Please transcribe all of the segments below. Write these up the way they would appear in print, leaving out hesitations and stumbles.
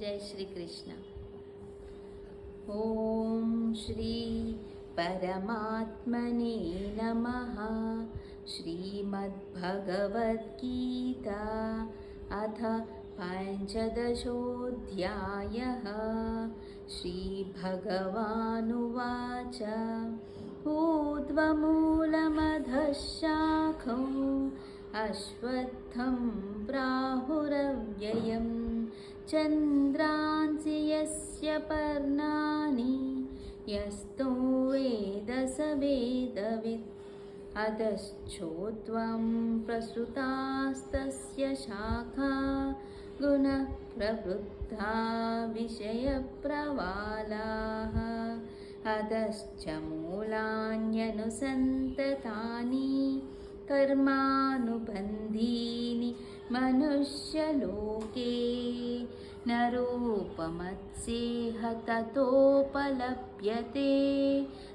जय श्री कृष्ण। ओम श्री परमात्मने नमः। श्रीमद्भगवद्गीता अथ पञ्चदशोऽध्यायः। श्रीभगवानुवाच ऊर्ध्वमूलमधः शाखम् अश्वत्थं प्राहुरव्ययम् चन्द्रांसि यस्य पर्णानि यस्तो वेद स वेदवित्। अधश्चोत्वं प्रसृतास्तस्य शाखा गुणः प्रवृद्धा विषयप्रवालाः। अधश्च मूलान्यनुसन्ततानि कर्मानुबन्धीनि मनुष्यलोके। न रूपमत्सेह ततोपलभ्यते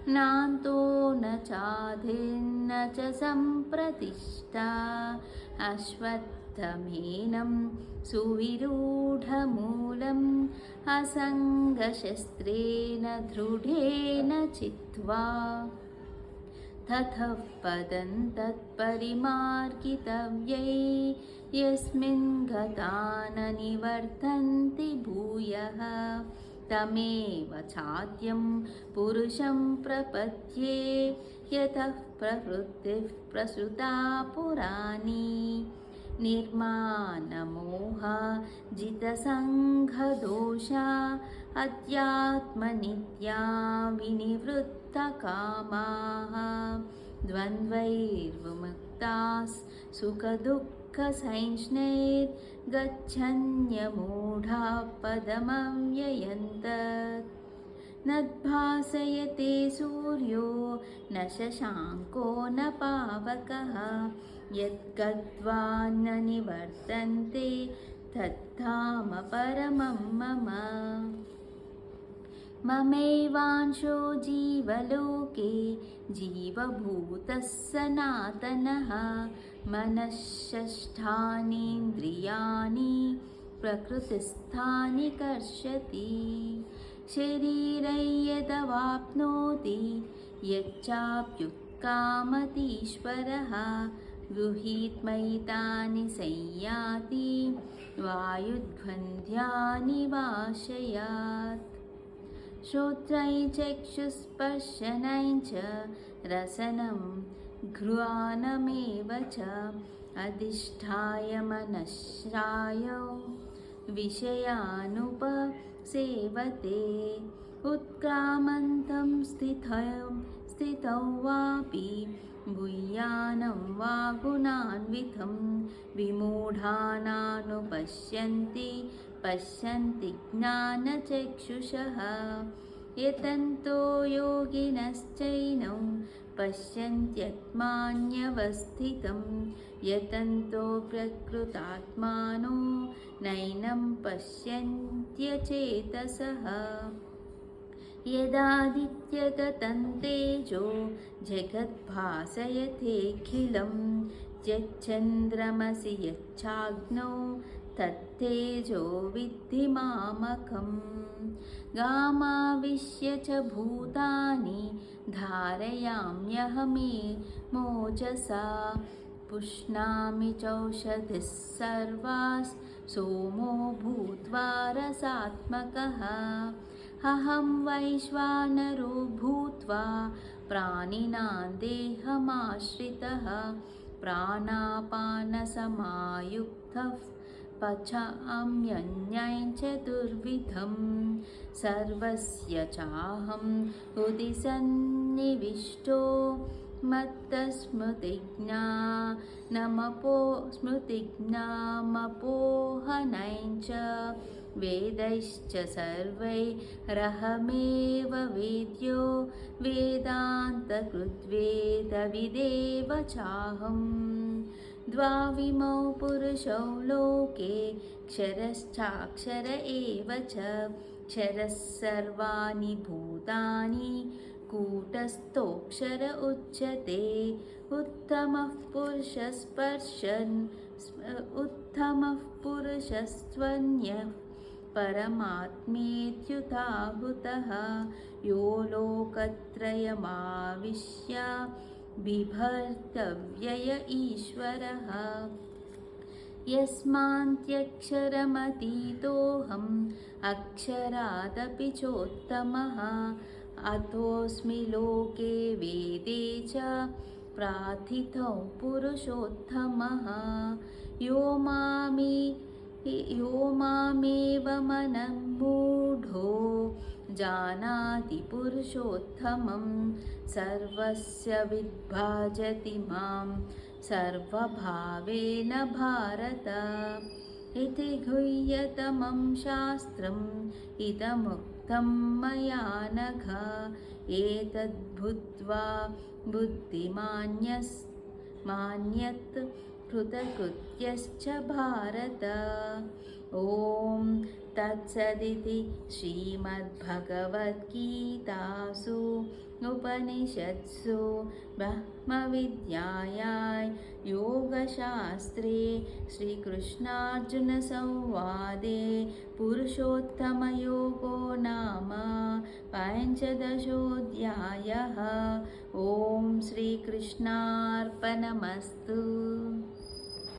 नान्तो न चादिर्न च सम्प्रतिष्ठा। अश्वत्थमेनं सुविरूढमूलम् असङ्गशस्त्रेण दृढेन चित्वा ततः पदं तत्परिमार्गितव्यै यस्मिन् गता न निवर्तन्ति भूयः। तमेव चाद्यं पुरुषं प्रपद्ये यतः प्रवृत्तिः प्रसृता पुराणी। निर्मानमोहा जितसङ्घदोषा अध्यात्मनित्या विनिवृत्तकामाः। द्वन्द्वैर्विमुक्ताः सुखदुःखसंज्ञैर्गच्छन्यमूढाः पदमव्ययन्तत्। नद्भासयते सूर्यो न शशाङ्को न पावकः यद्गत्वा न निवर्तन्ते तद्धाम परमं मम। ममैवांशो जीवलोके जीवभूतः सनातनः। मनःषष्ठानीन्द्रियाणि प्रकृतिस्थानि कर्षति। शरीरै यदवाप्नोति यच्चाप्युत्कामतीश्वरः गृहीत्मैतानि संयाति वायुध्वन्द्यानि वाशयात्। श्रोत्रै चक्षुस्पर्शनै च रसनं घ्राणमेव च अधिष्ठाय मनश्रायो विषयानुपसेवते। उत्क्रामन्तं स्थितौ वापि भूयानं वा गुणान्वितं विमूढानानुपश्यन्ति पश्यन्ति ज्ञानचक्षुषः। यतन्तो योगिनश्चैनं पश्यन्त्यात्मान्यवस्थितं यतन्तो प्रकृतात्मानो नैनं पश्यन्त्यचेतसः। यदादित्यगतं तेजो जगद्भासयतेऽखिलं यच्चन्द्रमसि यच्चाग्नौ तत्तेजो विद्धि मामकम्। गामाविश्य च भूतानि धारयाम्यहमे मोजसा पुष्णामि चौषधिः सर्वाः सोमो भूत्वा रसात्मकः। अहं वैश्वानरो भूत्वा प्राणिनां देहमाश्रितः प्राणापानसमायुक्तः पचाम्यन्नं चतुर्विधं। सर्वस्य चाहं हृदि सन्निविष्टो मत्तस्मृतिज्ञानमपोहनं च वेदैश्च सर्वैरहमेव वेद्यो वेदान्तकृद्वेदविदेव चाहम्। द्वाविमौ पुरुषौ लोके क्षरश्चाक्षर एव च क्षरः सर्वाणि भूतानि कूटस्थोऽक्षर उच्यते। उत्तमः पुरुषस्पर्शन् उत्तमः पुरुषस्त्वन्यः परमात्मेत्युताहुतः यो लोकत्रयमाविश्य बिभर्त्यव्यय ईश्वरः यस्मान्त्यक्षरमतीतोऽहम् अक्षरादपि चोत्तमः अतोऽस्मि लोके वेदे च प्रार्थितौ पुरुषोत्तमः यो मामेवमनमूढो जानाति पुरुषोत्तमं सर्वस्य विद्भाजति मां सर्वभावेन भारत इति गुह्यतमं शास्त्रम् इदमुक्तं मया नघ एतद्बुद्ध्वा बुद्धिमान्यत् कृतकृत्यश्च भारत ॐ तत्सदिति श्रीमद्भगवद्गीतासु उपनिषत्सु ब्रह्मविद्यायां योगशास्त्रे श्रीकृष्णार्जुनसंवादे पुरुषोत्तमयोगो नाम पञ्चदशोऽध्यायः। ॐ श्रीकृष्णार्पणमस्तु।